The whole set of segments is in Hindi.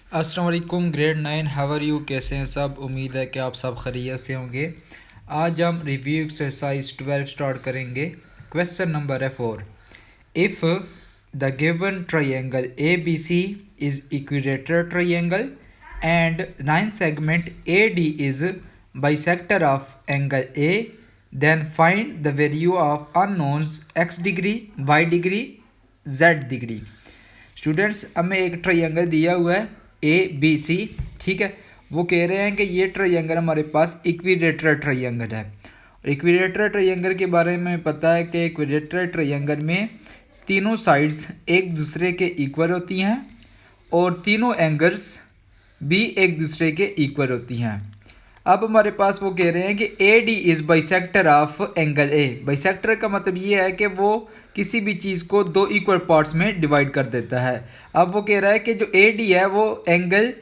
अस्सलाम वालेकुम ग्रेड 9 हाउ आर यू, कैसे हैं सब। उम्मीद है कि आप सब खैरियत से होंगे। आज हम रिव्यू एक्सरसाइज 12 स्टार्ट करेंगे। क्वेश्चन नंबर है 4। If the given triangle A B C is equilateral triangle and 9 segment A D is bisector of angle A, then find the value of unknowns X degree, Y degree, Z degree. Students, हमें एक ट्रायंगल दिया हुआ है ए बी सी, ठीक है। वो कह रहे हैं कि ये ट्रायंगल हमारे पास इक्विलेटरल ट्रायंगल है। इक्विलेटरल ट्रायंगल के बारे में पता है कि इक्विलेटरल ट्रायंगल में तीनों साइड्स एक दूसरे के इक्वल होती हैं और तीनों एंगल्स भी एक दूसरे के इक्वल होती हैं। अब हमारे पास वो कह रहे हैं कि A D is bisector of angle A. Bisector का मतलब ये है कि वो किसी भी चीज़ को दो इक्वल पार्ट्स में डिवाइड कर देता है। अब वो कह रहा है कि जो ए डी है वो एंगल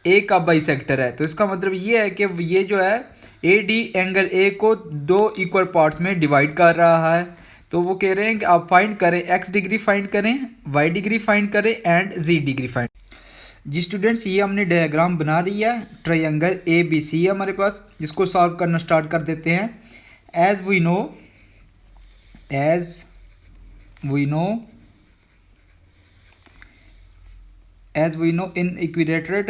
ए का बाइसेक्टर है, तो इसका मतलब ये है कि ये जो है ए डी एंगल ए को दो इक्वल पार्ट्स में डिवाइड कर रहा है। तो वो कह रहे हैं कि आप फाइंड करें, एक्स डिग्री फाइंड करें, वाई डिग्री फाइंड करें एंड जी डिग्री फाइंड। जी स्टूडेंट्स, ये हमने डायग्राम बना लिया है। ट्रायंगल ए बी सी है हमारे पास, जिसको सॉल्व करना स्टार्ट कर देते हैं। As we know in equilateral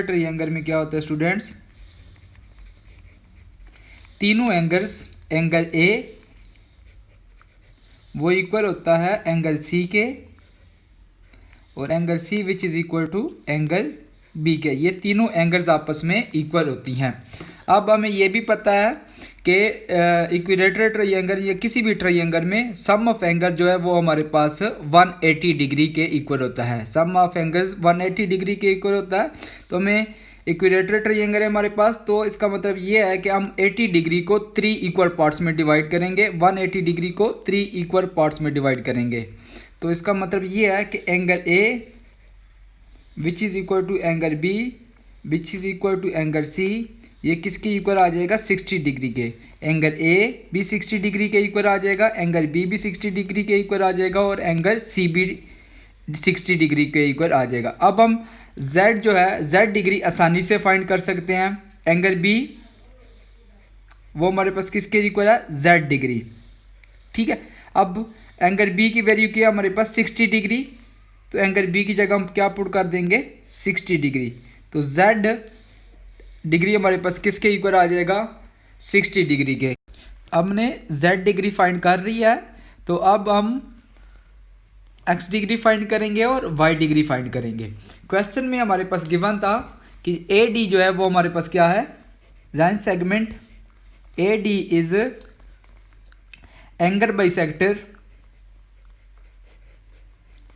triangle, में क्या होता है स्टूडेंट्स, तीनों एंगल्स, एंगल ए वो इक्वल होता है एंगल सी के, और angle C which is equal to angle B के। ये तीनों एंगल्स आपस में इक्वल होती हैं। अब हमें ये भी पता है कि इक्विलेटरल ट्रायंगल या किसी भी ट्रायंगल में सम ऑफ एंगल जो है वो हमारे पास 180 डिग्री के इक्वल होता है। सम ऑफ एंगल्स 180 डिग्री के इक्वल होता है। तो हमें इक्विलेटरल ट्रायंगल है हमारे पास, तो इसका मतलब ये है कि हम 80 डिग्री को 3 इक्वल पार्ट्स में डिवाइड करेंगे। 180 डिग्री को 3 इक्वल पार्ट्स में डिवाइड करेंगे। तो इसका मतलब ये है कि angle A which is equal to angle B which is equal to angle C, ये किसके इक्वल आ जाएगा, 60 डिग्री के। एंगल ए भी 60 डिग्री के इक्वल आ जाएगा, एंगल बी भी 60 डिग्री के इक्वल आ जाएगा, और एंगल सी भी 60 डिग्री के इक्वल आ जाएगा। अब हम z जो है, z डिग्री आसानी से फाइंड कर सकते हैं। एंगल बी वो हमारे पास किसके इक्वल है, z डिग्री, ठीक है। अब एंगल बी की वैल्यू क्या है हमारे पास, 60 डिग्री। तो एंगल बी की जगह हम क्या पुट कर देंगे, 60 डिग्री। तो z डिग्री हमारे पास किसके इक्वल आ जाएगा, 60 डिग्री के। हमने z डिग्री फाइंड कर रही है, तो अब हम x डिग्री फाइंड करेंगे और y डिग्री फाइंड करेंगे। क्वेश्चन में हमारे पास गिवन था कि ए डी जो है वो हमारे पास क्या है, line segment A D is angle bisector,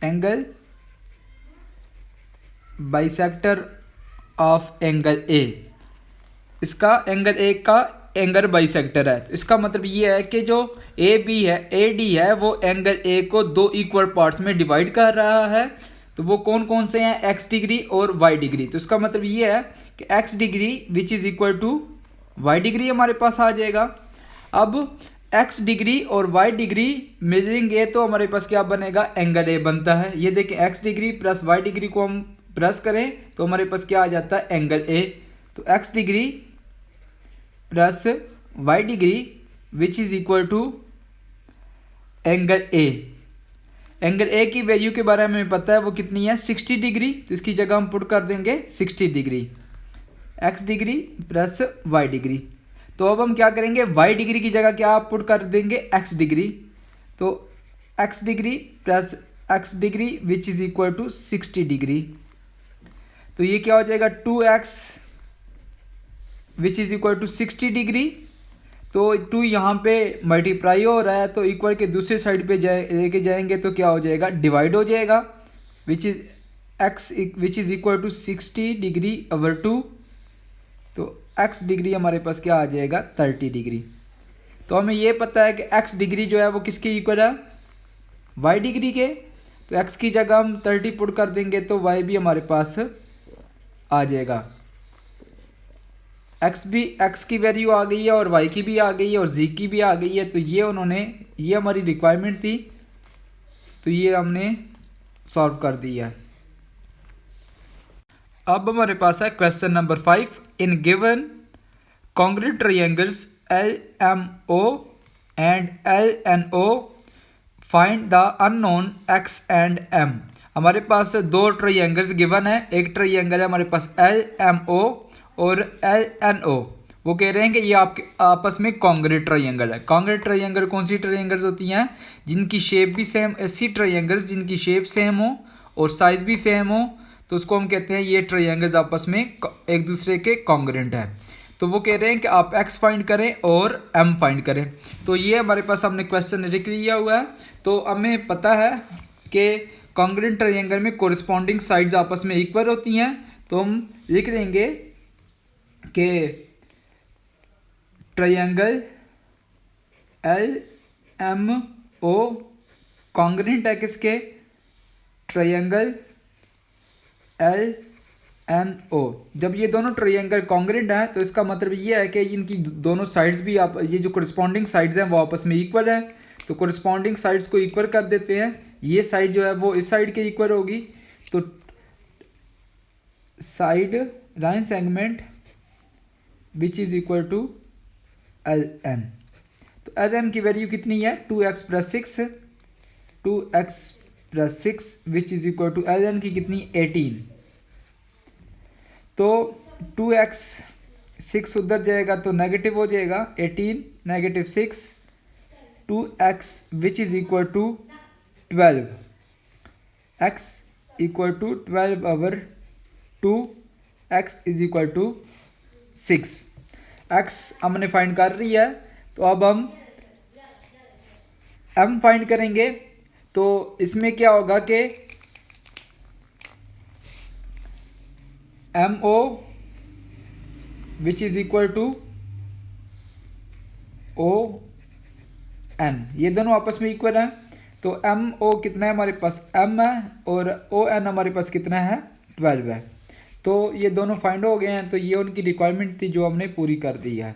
angle bisector of angle ए। इसका एंगल ए का एंगल बाइसेक्टर है। तो इसका मतलब ये है कि जो ए बी है, ए डी है, वो एंगल ए को दो इक्वल पार्ट्स में डिवाइड कर रहा है। तो वो कौन कौन से हैं, एक्स डिग्री और वाई डिग्री। तो इसका मतलब ये है कि X degree which is equal to Y degree हमारे पास आ जाएगा। अब एक्स डिग्री और वाई डिग्री मिलेंगे तो हमारे पास क्या बनेगा, एंगल ए बनता है। ये देखें, X degree plus Y degree को हम प्लस करें तो हमारे पास क्या आ जाता है, एंगल ए। तो X degree plus Y degree which is equal to angle A. Angle A की वैल्यू के बारे में पता है वो कितनी है, 60 डिग्री। तो इसकी जगह हम पुट कर देंगे 60 degree, X degree plus Y degree. तो अब हम क्या करेंगे, वाई डिग्री की जगह क्या पुट कर देंगे, एक्स डिग्री। तो X degree plus X degree which is equal to 60 degree. तो ये क्या हो जाएगा, 2x which is equal to 60 degree. तो 2 यहाँ पे मल्टीप्लाई हो रहा है, तो इक्वल के दूसरे साइड पे लेके जाएंगे तो क्या हो जाएगा, डिवाइड हो जाएगा। Which is x which is equal to 60 degree over 2। तो x डिग्री हमारे पास क्या आ जाएगा, 30 डिग्री। तो हमें ये पता है कि x डिग्री जो है वो किसके इक्वल है, y डिग्री के। तो x की जगह हम 30 पुट कर देंगे तो y भी हमारे पास आ जाएगा। एक्स की वैल्यू आ गई है और वाई की भी आ गई है और जी की भी आ गई है। तो ये उन्होंने, ये हमारी रिक्वायरमेंट थी, तो ये हमने सॉल्व कर दिया है। अब हमारे पास है question number 5। In given congruent triangles LMO and LNO find the unknown x and m। हमारे पास दो ट्रायंगल्स गिवन है, एक ट्रायंगल है हमारे पास LMO और LNO। वो कह रहे हैं कि ये आपके आपस में कॉन्ग्रुएंट ट्रायंगल है। कॉन्ग्रुएंट ट्रायंगल कौन सी ट्रायंगल्स होती हैं? जिनकी शेप भी सेम, ऐसी ट्रायंगल्स जिनकी शेप सेम हो और साइज भी सेम हो, तो उसको हम कहते हैं ये ट्रायंगल्स आपस में एक दूसरे के कॉन्ग्रुएंट है। तो वो कह रहे हैं कि आप x फाइंड करें और m फाइंड करें। तो ये हमारे पास हमने क्वेश्चन लिख लिया हुआ है। तो हमें पता है कि कॉन्ग्रुएंट ट्रायंगल में कोरिस्पॉन्डिंग साइड्स आपस में इक्वल होती हैं। तो हम लिख लेंगे कि ट्रायंगल LMO कॉन्ग्रुएंट है किसके? Triangle LNO। जब ये दोनों ट्रायंगल कॉन्ग्रुएंट है तो इसका मतलब ये है कि इनकी दोनों साइड्स भी आप, ये जो कोरिस्पॉन्डिंग साइड्स हैं वो आपस में इक्वल है। तो कोरिस्पॉन्डिंग साइड्स को इक्वल कर देते हैं। ये साइड जो है वो इस साइड के इक्वल होगी। तो side line segment which is equal to LM। तो LM की वैल्यू कितनी है? 2x + 6, 2x + 6 which is equal to LN की कितनी? 18। तो 2x 6 उधर जाएगा तो नेगेटिव हो जाएगा, 18 negative 6, 2x which is equal to 12, x equal to 12/2, x is equal to 6। x हमने फाइंड कर रही है। तो अब हम m फाइंड करेंगे। तो इसमें क्या होगा कि MO which is equal to ON, ये दोनों आपस में इक्वल है। तो MO कितना है हमारे पास? M है और ON हमारे पास कितना है? 12 है। तो ये दोनों फाइंड हो गए हैं। तो ये उनकी रिक्वायरमेंट थी जो हमने पूरी कर दी है।